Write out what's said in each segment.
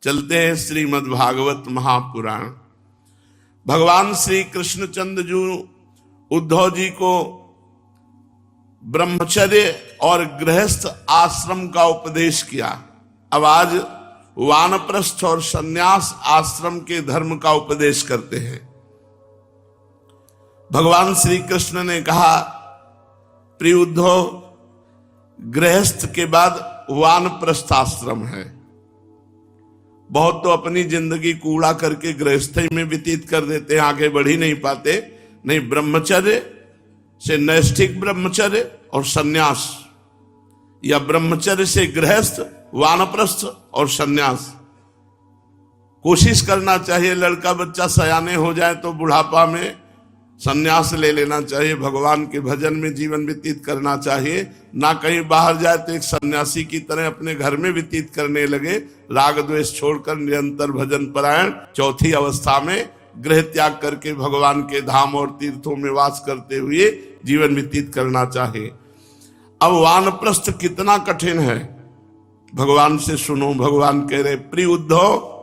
चलते हैं श्रीमद् भागवत महापुराण। भगवान श्री कृष्णचंद्र जी उद्धव जी को ब्रह्मचर्य और गृहस्थ आश्रम का उपदेश किया। अब आज वानप्रस्थ और सन्यास आश्रम के धर्म का उपदेश करते हैं। भगवान श्री कृष्ण ने कहा, प्रिय उद्धव, गृहस्थ के बाद वानप्रस्थ आश्रम है। बहुत तो अपनी जिंदगी कूड़ा करके गृहस्थी में व्यतीत कर देते हैं, आगे बढ़ ही नहीं पाते। नहीं, ब्रह्मचर्य से नैष्ठिक ब्रह्मचर्य और सन्यास, या ब्रह्मचर्य से गृहस्थ, वानप्रस्थ और सन्यास कोशिश करना चाहिए। लड़का बच्चा सयाने हो जाए तो बुढ़ापा में सन्यास ले लेना चाहिए, भगवान के भजन में जीवन व्यतीत करना चाहिए। ना कहीं बाहर जाए तो एक सन्यासी की तरह अपने घर में व्यतीत करने लगे, राग द्वेष छोड़कर निरंतर भजन परायण। चौथी अवस्था में गृह त्याग करके भगवान के धाम और तीर्थों में वास करते हुए जीवन व्यतीत करना चाहिए। अब वानप्रस्थ कितना कठिन है, भगवान से सुनो। भगवान कह रहे, प्रिय उद्धव,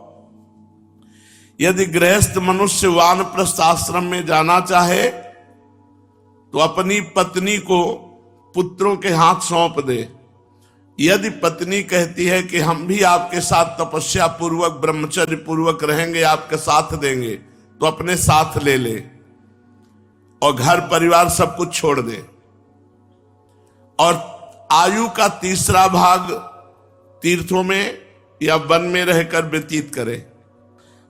यदि गृहस्थ मनुष्य वानप्रस्थ आश्रम में जाना चाहे तो अपनी पत्नी को पुत्रों के हाथ सौंप दे। यदि पत्नी कहती है कि हम भी आपके साथ तपस्या पूर्वक ब्रह्मचर्य पूर्वक रहेंगे, आपके साथ देंगे, तो अपने साथ ले ले और घर परिवार सब कुछ छोड़ दे। और आयु का तीसरा भाग तीर्थों में या वन में रहकर व्यतीत करे।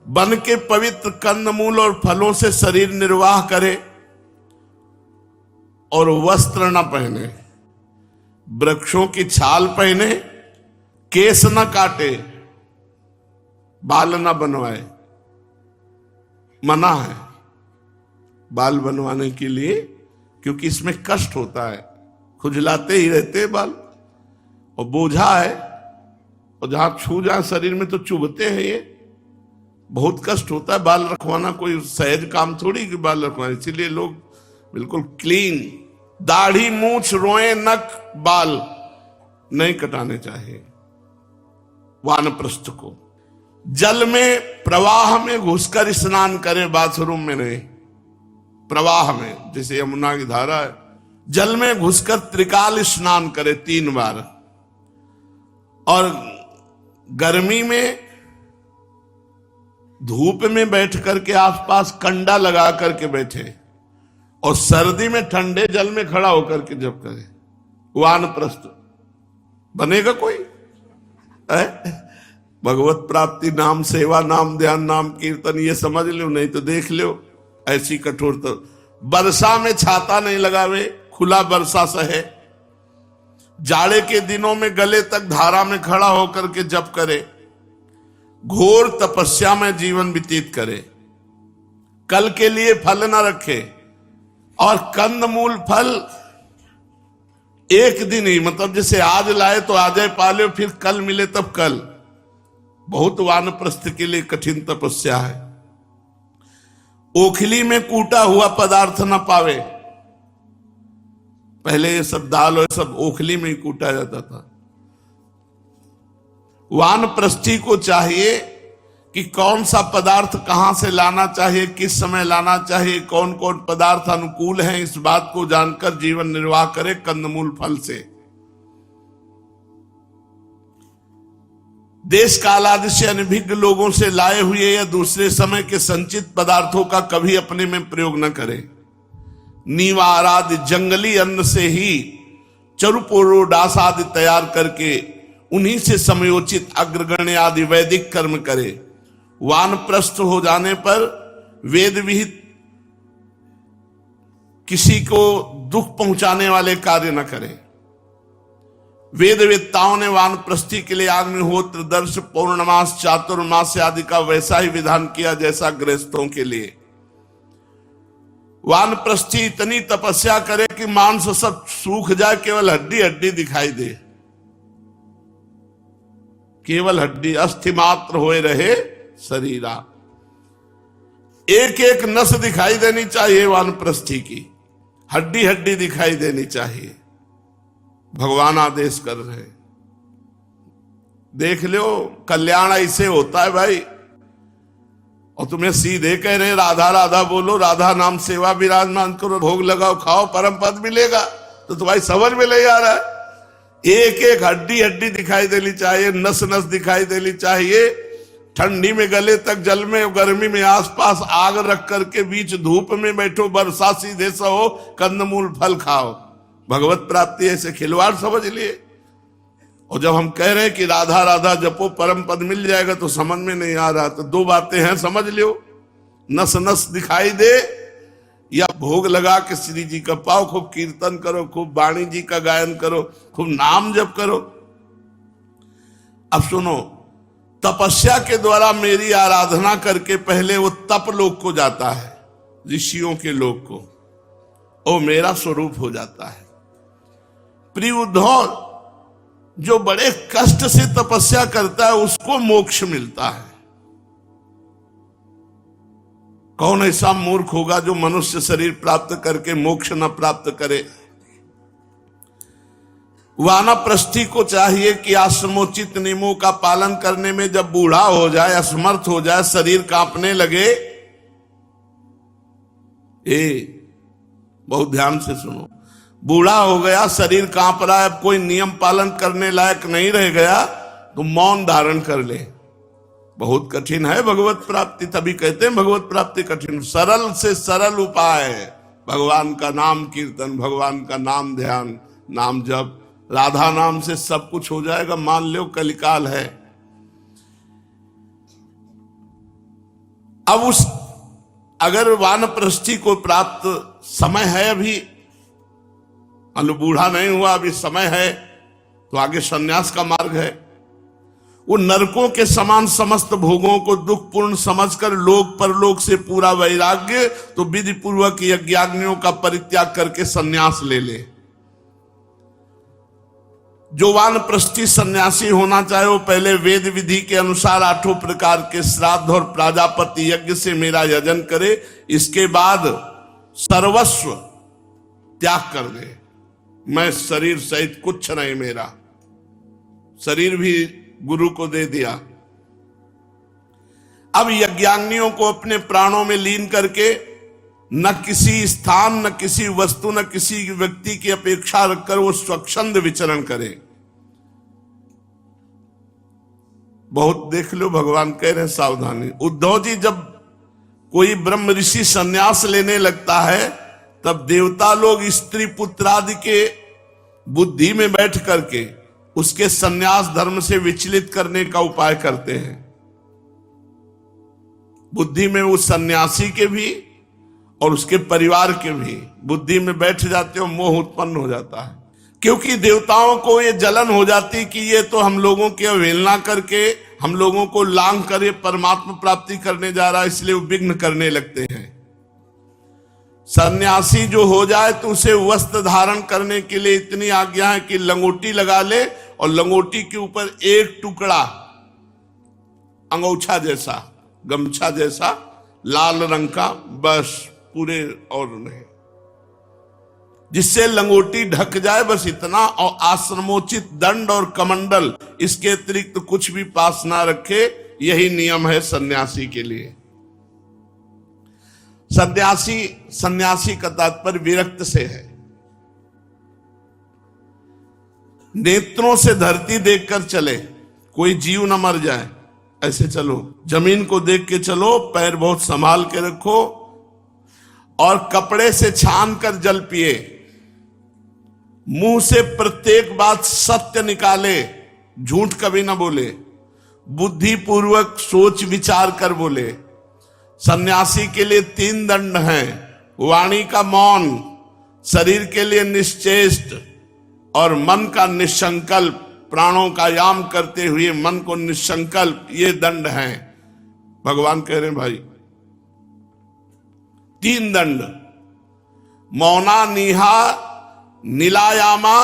वन के पवित्र कंदमूल और फलों से शरीर निर्वाह करे और वस्त्र न पहने, वृक्षों की छाल पहने, केस न काटे, बाल न बनवाए। मना है बाल बनवाने के लिए, क्योंकि इसमें कष्ट होता है, खुजलाते ही रहते बाल और बोझा है, और जहां छू जाए शरीर में तो चुभते हैं, ये बहुत कष्ट होता है। बाल रखवाना कोई सहज काम थोड़ी कि बाल रखवाना, इसीलिए लोग बिल्कुल क्लीन, दाढ़ी मूछ रोए नख बाल नहीं कटाने चाहिए। वानप्रस्थ को जल में प्रवाह में घुसकर स्नान करे, बाथरूम में नहीं, प्रवाह में, जैसे यमुना की धारा है, जल में घुसकर त्रिकाल स्नान करे 3 बार। और गर्मी में धूप में बैठ करके आसपास कंडा लगा करके बैठे, और सर्दी में ठंडे जल में खड़ा होकर के जब करे। वानप्रस्थ बनेगा कोई? भगवत प्राप्ति, नाम सेवा, नाम ध्यान, नाम कीर्तन, ये समझ लो, नहीं तो देख लो ऐसी कठोरता। वर्षा में छाता नहीं लगावे, खुला वर्षा सहे। जाड़े के दिनों में गले तक धारा में खड़ा होकर के जप करे। घोर तपस्या में जीवन व्यतीत करे। कल के लिए फल न रखे, और कंदमूल फल एक दिन ही, मतलब जैसे आज लाए तो आज ही पा लो, फिर कल मिले तब कल। बहुत वानप्रस्थ के लिए कठिन तपस्या है। ओखली में कूटा हुआ पदार्थ न पावे। पहले ये सब दाल और सब ओखली में ही कूटा जाता था। वानप्रस्थी को चाहिए कि कौन सा पदार्थ कहां से लाना चाहिए, किस समय लाना चाहिए, कौन कौन पदार्थ अनुकूल हैं, इस बात को जानकर जीवन निर्वाह करे कंदमूल फल से। देश काल आदि से अनभिज्ञ लोगों से लाए हुए या दूसरे समय के संचित पदार्थों का कभी अपने में प्रयोग न करे। नीवार आदि जंगली अन्न से ही चरुपोरो डास आदि तैयार करके उन्हीं से समयोचित अग्रगण्य आदि वैदिक कर्म करे। वानप्रस्थ हो जाने पर वेद विहित किसी को दुख पहुंचाने वाले कार्य न करे। वेद वेत्ताओं ने वानप्रस्थी के लिए अग्निहोत्र, दर्श, पौर्णमास, चातुर्मास आदि का वैसा ही विधान किया जैसा गृहस्थों के लिए। वानप्रस्थी इतनी तपस्या करे कि मांस सब सूख जाए, केवल हड्डी हड्डी दिखाई दे, केवल हड्डी, अस्थि मात्र होए रहे शरीरा। एक एक नस दिखाई देनी चाहिए वानप्रस्थी की, हड्डी हड्डी दिखाई देनी चाहिए। भगवान आदेश कर रहे। देख लो, कल्याण ऐसे होता है भाई। और तुम्हें सीधे कह रहे राधा राधा बोलो, राधा नाम सेवा विराजमान करो, भोग लगाओ, खाओ, परम पद मिलेगा। तो तुम्हारी समझ में ले आ रहा है। एक एक हड्डी हड्डी दिखाई देनी चाहिए, नस नस दिखाई देनी चाहिए। ठंडी में गले तक जल में, गर्मी में आसपास आग रख करके बीच धूप में बैठो, वर्षा सीधे सहो, कंदमूल फल खाओ। भगवत प्राप्ति ऐसे खिलवाड़ समझ लिए। और जब हम कह रहे हैं कि राधा राधा जपो परम पद मिल जाएगा, तो समझ में नहीं आ रहा। तो दो बातें हैं, समझ लियो। नस नस दिखाई दे, या भोग लगा के श्री जी का पाओ, खूब कीर्तन करो, खूब वाणी जी का गायन करो, खूब नाम जप करो। अब सुनो, तपस्या के द्वारा मेरी आराधना करके पहले वो तप लोक को जाता है, ऋषियों के लोक को, वो मेरा स्वरूप हो जाता है। प्रिय उद्धव, जो बड़े कष्ट से तपस्या करता है उसको मोक्ष मिलता है। कौन ऐसा मूर्ख होगा जो मनुष्य शरीर प्राप्त करके मोक्ष न प्राप्त करे। वानप्रस्थी को चाहिए कि आश्रमोचित नियमों का पालन करने में जब बूढ़ा हो जाए, असमर्थ हो जाए, शरीर कांपने लगे, बहुत ध्यान से सुनो, बूढ़ा हो गया, शरीर कांप रहा है, अब कोई नियम पालन करने लायक नहीं रह गया, तो मौन धारण कर ले। बहुत कठिन है भगवत प्राप्ति, तभी कहते हैं भगवत प्राप्ति कठिन। सरल से सरल उपाय है भगवान का नाम कीर्तन, भगवान का नाम ध्यान, नाम जप। राधा नाम से सब कुछ हो जाएगा, मान लो कलिकाल है। अब उस अगर वानप्रस्थी को प्राप्त समय है, अभी बूढ़ा नहीं हुआ, अभी समय है, तो आगे सन्यास का मार्ग है। वो नरकों के समान समस्त भोगों को दुखपूर्ण समझकर लोक परलोक से पूरा वैराग्य, तो विधि पूर्वक यज्ञाग्नियों का परित्याग करके सन्यास ले ले। जो वानप्रस्थी सन्यासी होना चाहे, वो पहले वेद विधि के अनुसार 8 प्रकार के श्राद्ध और प्राजापति यज्ञ से मेरा यजन करे। इसके बाद सर्वस्व त्याग कर दे। मैं शरीर सहित कुछ नहीं, मेरा शरीर भी गुरु को दे दिया। अब यज्ञाग्नियों को अपने प्राणों में लीन करके न किसी स्थान, न किसी वस्तु, न किसी व्यक्ति की अपेक्षा रखकर वो स्वच्छंद विचरण करे। बहुत देख लो, भगवान कह रहे हैं सावधानी। उद्धव जी, जब कोई ब्रह्म ऋषि संन्यास लेने लगता है, तब देवता लोग स्त्री पुत्र आदि के बुद्धि में बैठ करके उसके संन्यास धर्म से विचलित करने का उपाय करते हैं। बुद्धि में उस सन्यासी के भी और उसके परिवार के भी बुद्धि में बैठ जाते हो, मोह उत्पन्न हो जाता है। क्योंकि देवताओं को ये जलन हो जाती कि ये तो हम लोगों की अवहेलना करके हम लोगों को लांघ कर परमात्मा प्राप्ति करने जा रहा है, इसलिए वो विघ्न करने लगते हैं। सन्यासी जो हो जाए तो उसे वस्त्र धारण करने के लिए इतनी आज्ञा है कि लंगोटी लगा ले, और लंगोटी के ऊपर एक टुकड़ा अंगोछा जैसा, गमछा जैसा लाल रंग का, बस, पूरे और नहीं, जिससे लंगोटी ढक जाए, बस इतना। और आश्रमोचित दंड और कमंडल, इसके अतिरिक्त कुछ भी पास ना रखे। यही नियम है सन्यासी के लिए। सन्यासी का तात्पर्य विरक्त से है। नेत्रों से धरती देखकर चले, कोई जीव न मर जाए, ऐसे चलो। जमीन को देख के चलो, पैर बहुत संभाल के रखो, और कपड़े से छान कर जल पिए। मुंह से प्रत्येक बात सत्य निकाले, झूठ कभी ना बोले, बुद्धि पूर्वक सोच विचार कर बोले। सन्यासी के लिए 3 दंड हैं। वाणी का मौन, शरीर के लिए निश्चेष्ट, और मन का निसंकल्प। प्राणों का याम करते हुए मन को निसंकल्प, ये दंड हैं। भगवान कह रहे हैं भाई 3 दंड। मौना निहा नीलायामा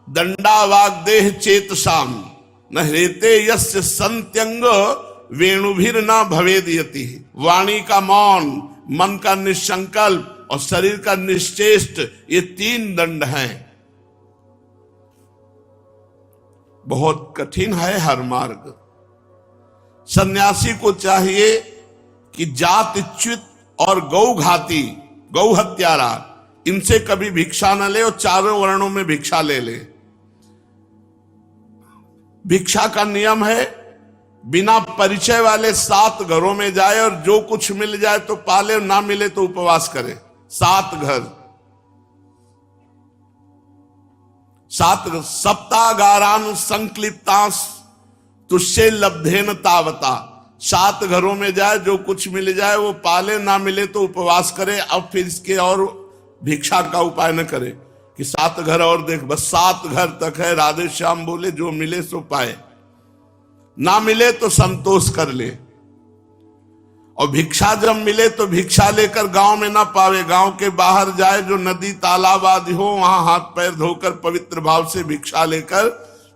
दंडा वाग्देह चेतसाम न हेते यस्य संत्यंग वेणुभिर न भवेद यति। वाणी का मौन, मन का निसंकल्प और शरीर का निश्चेष्ट, ये 3 दंड हैं। बहुत कठिन है हर मार्ग। सन्यासी को चाहिए कि जातच्युत और गौघाती, गौ हत्यारा, इनसे कभी भिक्षा न ले और चारों वर्णों में भिक्षा ले ले। भिक्षा का नियम है बिना परिचय वाले 7 घरों में जाए और जो कुछ मिल जाए तो पाले और ना मिले तो उपवास करे। 7 घर, 7 सप्तागारान संक्लिप्तांस तुष्य लब्धेन तावता। 7 घरों में जाए, जो कुछ मिल जाए वो पाले, ना मिले तो उपवास करे। अब फिर इसके और भिक्षा का उपाय न करे कि 7 घर और देख, बस 7 घर तक है। राधे श्याम बोले जो मिले सो पाए, ना मिले तो संतोष कर ले। और भिक्षा जब मिले तो भिक्षा लेकर गांव में ना पावे, गांव के बाहर जाए, जो नदी तालाब आदि हो वहां हाथ पैर धोकर पवित्र भाव से भिक्षा लेकर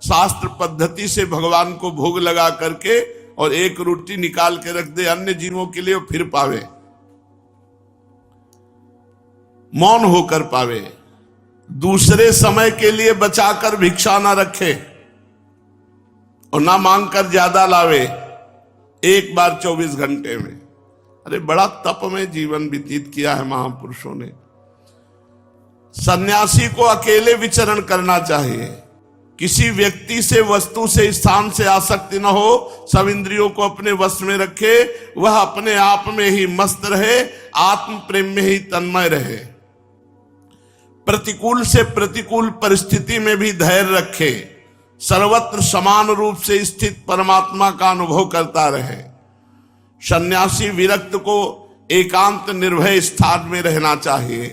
शास्त्र पद्धति से भगवान को भोग लगा करके और एक रोटी निकाल के रख दे अन्य जीवों के लिए, फिर पावे, मौन होकर पावे। दूसरे समय के लिए बचाकर भिक्षा ना रखे और ना मांग कर ज्यादा लावे, एक बार 24 घंटे में। अरे बड़ा तप में जीवन व्यतीत किया है महापुरुषों ने। सन्यासी को अकेले विचरण करना चाहिए, किसी व्यक्ति से, वस्तु से, स्थान से आसक्ति न हो, सब इंद्रियों को अपने वश में रखे, वह अपने आप में ही मस्त रहे, आत्म प्रेम में ही तन्मय रहे, प्रतिकूल से प्रतिकूल परिस्थिति में भी धैर्य रखे, सर्वत्र समान रूप से स्थित परमात्मा का अनुभव करता रहे। सन्यासी विरक्त को एकांत निर्भय स्थान में रहना चाहिए।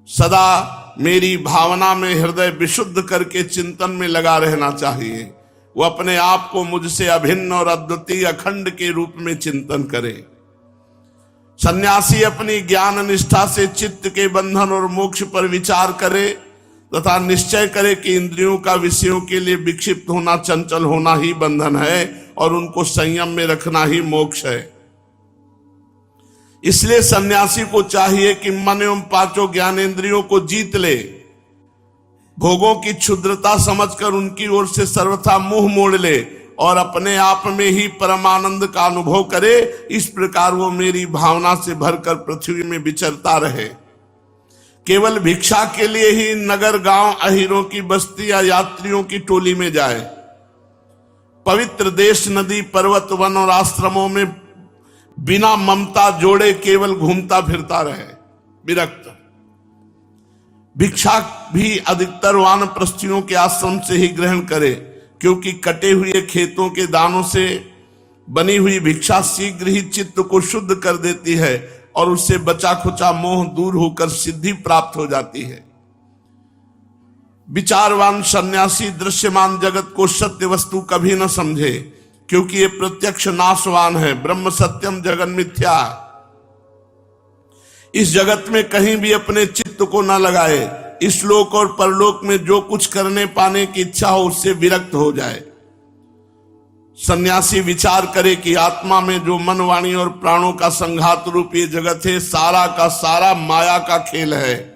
सदा मेरी भावना में हृदय विशुद्ध करके चिंतन में लगा रहना चाहिए। वो अपने आप को मुझसे अभिन्न और अद्वितीय अखंड के रूप में चिंतन करे। सन्यासी अपनी ज्ञान निष्ठा से चित्त के बंधन और मोक्ष पर विचार करे तथा निश्चय करे कि इंद्रियों का विषयों के लिए विक्षिप्त होना, चंचल होना ही बंधन है और उनको संयम में रखना ही मोक्ष है। इसलिए सन्यासी को चाहिए कि मन एवं 5 ज्ञानेंद्रियों को जीत ले, भोगों की क्षुद्रता समझकर उनकी ओर से सर्वथा मुंह मोड़ ले और अपने आप में ही परमानंद का अनुभव करे। इस प्रकार वो मेरी भावना से भरकर पृथ्वी में विचरता रहे। केवल भिक्षा के लिए ही नगर, गांव, अहीरों की बस्ती या यात्रियों की टोली में जाए। पवित्र देश, नदी, पर्वत, वन और आश्रमों में बिना ममता जोड़े केवल घूमता फिरता रहे, विरक्त। भिक्षा भी अधिकतर वानप्रस्थियों के आश्रम से ही ग्रहण करे, क्योंकि कटे हुए खेतों के दानों से बनी हुई भिक्षा शीघ्र ही चित्त को शुद्ध कर देती है और उससे बचा खुचा मोह दूर होकर सिद्धि प्राप्त हो जाती है। विचारवान सन्यासी दृश्यमान जगत को सत्य वस्तु कभी न समझे, क्योंकि ये प्रत्यक्ष नाशवान है। ब्रह्म सत्यम जगन मिथ्या। इस जगत में कहीं भी अपने चित्त को न लगाए। इस लोक और परलोक में जो कुछ करने पाने की इच्छा हो उससे विरक्त हो जाए। सन्यासी विचार करे कि आत्मा में जो मन, वाणी और प्राणों का संघात रूप ये जगत है, सारा का सारा माया का खेल है।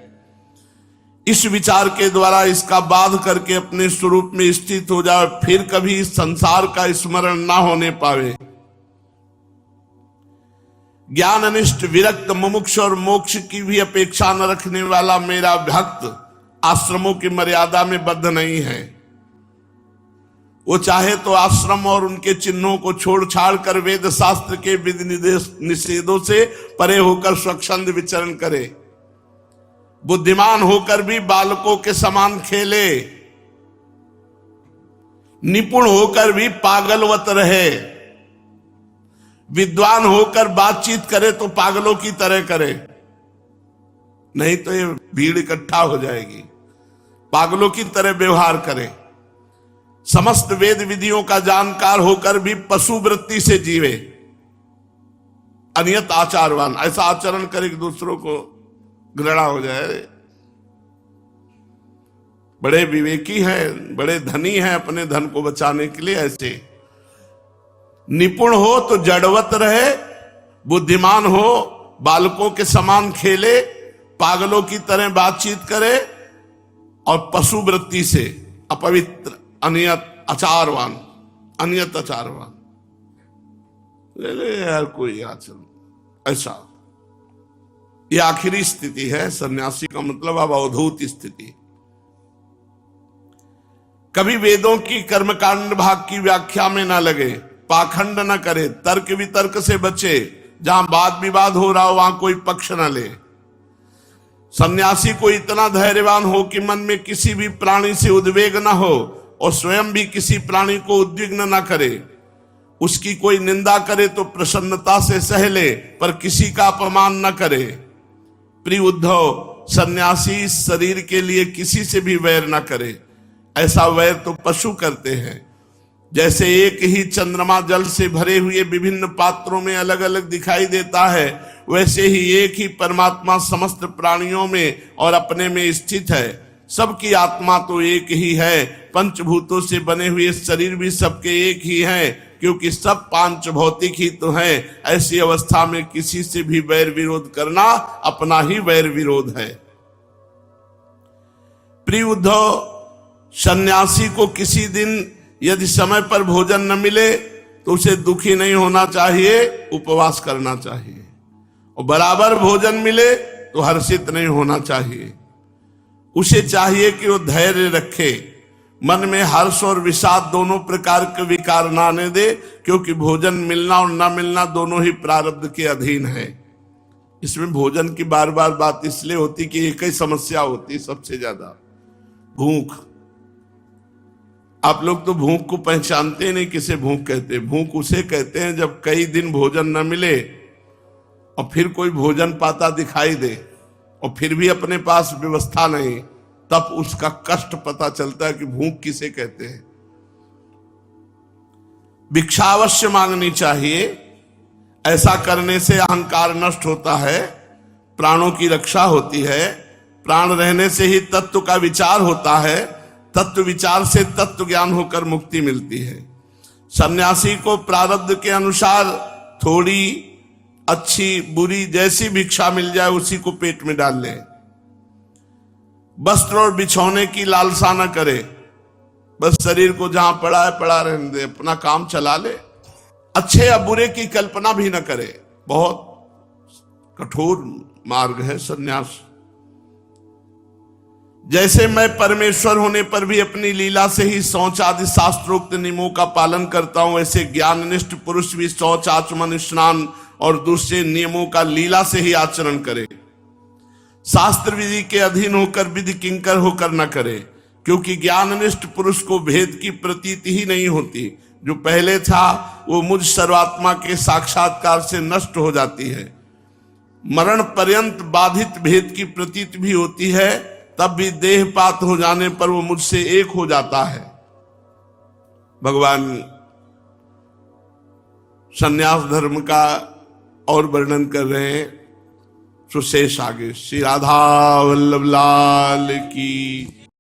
इस विचार के द्वारा इसका बाध करके अपने स्वरूप में स्थित हो जाए, फिर कभी इस संसार का स्मरण ना होने पावे। ज्ञाननिष्ठ, विरक्त, मुमुक्ष और मोक्ष की भी अपेक्षा न रखने वाला मेरा भक्त आश्रमों की मर्यादा में बद्ध नहीं है। वो चाहे तो आश्रम और उनके चिन्हों को छोड़ छाड़ कर वेद शास्त्र के विधि निषेधों से परे होकर स्वच्छंद विचरण करे। बुद्धिमान होकर भी बालकों के समान खेले, निपुण होकर भी पागलवत रहे। विद्वान होकर बातचीत करे तो पागलों की तरह करे, नहीं तो ये भीड़ इकट्ठा हो जाएगी। पागलों की तरह व्यवहार करे। समस्त वेद विधियों का जानकार होकर भी पशु वृत्ति से जीवे। अनियत आचारवान, ऐसा आचरण करे कि दूसरों को घृणा हो जाए। बड़े विवेकी हैं, बड़े धनी हैं, अपने धन को बचाने के लिए ऐसे। निपुण हो तो जड़वत रहे, बुद्धिमान हो बालकों के समान खेले, पागलों की तरह बातचीत करे और पशु वृत्ति से अपवित्र, अनियत, आचारवान, अनियत आचारवान, ले ले यार कोई आचरण, ऐसा। ये आखिरी स्थिति है। सन्यासी का मतलब अब अवधूत स्थिति। कभी वेदों की कर्मकांड भाग की व्याख्या में ना लगे, पाखंड न करे, तर्क वितर्क से बचे, जहां वाद विवाद हो रहा हो वहां कोई पक्ष न ले। सन्यासी को इतना धैर्यवान हो कि मन में किसी भी प्राणी से उद्वेग न हो और स्वयं भी किसी प्राणी को उद्विग्न न करे। उसकी कोई निंदा करे तो प्रसन्नता से सह ले, पर किसी का अपमान न करे। प्रिय उद्धव, सन्यासी इस शरीर के लिए किसी से भी वैर न करे। ऐसा वैर तो पशु करते हैं। जैसे एक ही चंद्रमा जल से भरे हुए विभिन्न पात्रों में अलग अलग दिखाई देता है, वैसे ही एक ही परमात्मा समस्त प्राणियों में और अपने में स्थित है। सबकी आत्मा तो एक ही है। पंचभूतों से बने हुए शरीर भी सबके एक ही हैं, क्योंकि सब पांच भौतिक ही तो हैं। ऐसी अवस्था में किसी से भी वैर विरोध करना अपना ही वैर विरोध है। प्रिय उद्धव, सन्यासी को किसी दिन यदि समय पर भोजन न मिले तो उसे दुखी नहीं होना चाहिए, उपवास करना चाहिए। और बराबर भोजन मिले तो हर्षित नहीं होना चाहिए। उसे चाहिए कि वो धैर्य रखे, मन में हर्ष और विषाद दोनों प्रकार के विकार न आने दे, क्योंकि भोजन मिलना और न मिलना दोनों ही प्रारब्ध के अधीन है। इसमें भोजन की बार बार बात इसलिए होती कि एक ही समस्या होती सबसे ज्यादा, भूख। आप लोग तो भूख को पहचानते नहीं, किसे भूख कहते हैं। भूख उसे कहते हैं जब कई दिन भोजन न मिले और फिर कोई भोजन पाता दिखाई दे और फिर भी अपने पास व्यवस्था नहीं, तब उसका कष्ट पता चलता है कि भूख किसे कहते हैं। भिक्षा अवश्य मांगनी चाहिए। ऐसा करने से अहंकार नष्ट होता है, प्राणों की रक्षा होती है। प्राण रहने से ही तत्व का विचार होता है, तत्व विचार से तत्व ज्ञान होकर मुक्ति मिलती है। सन्यासी को प्रारब्ध के अनुसार थोड़ी अच्छी बुरी जैसी भिक्षा मिल जाए उसी को पेट में डाल ले। वस्त्र और बिछौने की लालसा न करे, बस शरीर को जहां पड़ा है पड़ा रहने दे, अपना काम चला ले। अच्छे या बुरे की कल्पना भी न करे। बहुत कठोर मार्ग है सन्यास। जैसे मैं परमेश्वर होने पर भी अपनी लीला से ही शौच आदि शास्त्रोक्त नियमों का पालन करता हूं, ऐसे ज्ञाननिष्ठ पुरुष भी शौच, आचमन, स्नान और दूसरे नियमों का लीला से ही आचरण करे। शास्त्र विधि के अधीन होकर विधि किंकर होकर न करे, क्योंकि ज्ञाननिष्ठ पुरुष को भेद की प्रतीति ही नहीं होती। जो पहले था वो मुझ सर्वात्मा के साक्षात्कार से नष्ट हो जाती है। मरण पर्यंत बाधित भेद की प्रतीति भी होती है, तब भी देहपात हो जाने पर वो मुझसे एक हो जाता है। भगवान सन्यास धर्म का और वर्णन कर रहे हैं, सुशेष आगे। श्री राधा वल्लभ लाल की